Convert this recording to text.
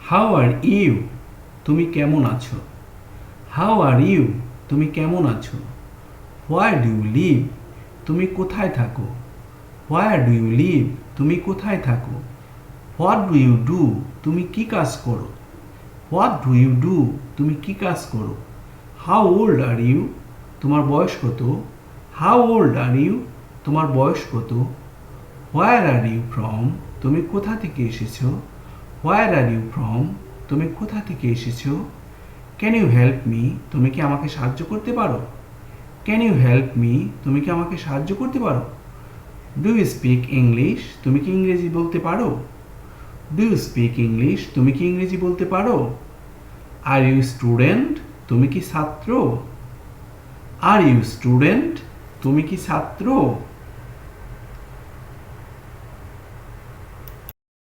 How are you, তুমি কেমন আছো? হাউ আর ইউ, তুমি কেমন আছো? হোয়ার ডু ইউ লিভ, তুমি কোথায় থাকো? হোয়ার ডু ইউ লিভ, তুমি কোথায় থাকো? হোয়াট ডু ইউ ডু, তুমি কি কাজ করো? হোয়াট ডু ইউ ডু, তুমি কি কাজ করো? হাউ ওল্ড আর ইউ, তোমার বয়স কত? হাউ ওল্ড আর ইউ, তোমার বয়স কত? হোয়ার আর ইউ ফ্রম, তুমি কোথা থেকে এসেছো? হোয়ার আর ইউ ফ্রম, তুমি কোথা থেকে এসেছো? ক্যান ইউ হেল্প মি, তুমি কি আমাকে সাহায্য করতে পারো? ক্যান ইউ হেল্প মি, তুমি কি আমাকে সাহায্য করতে পারো? ডু ইউ স্পিক ইংলিশ, তুমি কি ইংরেজি বলতে পারো? ডু ইউ স্পিক ইংলিশ, তুমি কি ইংরেজি বলতে পারো? আর ইউ স্টুডেন্ট, তুমি কি ছাত্র? আর ইউ স্টুডেন্ট, তুমি কি ছাত্র?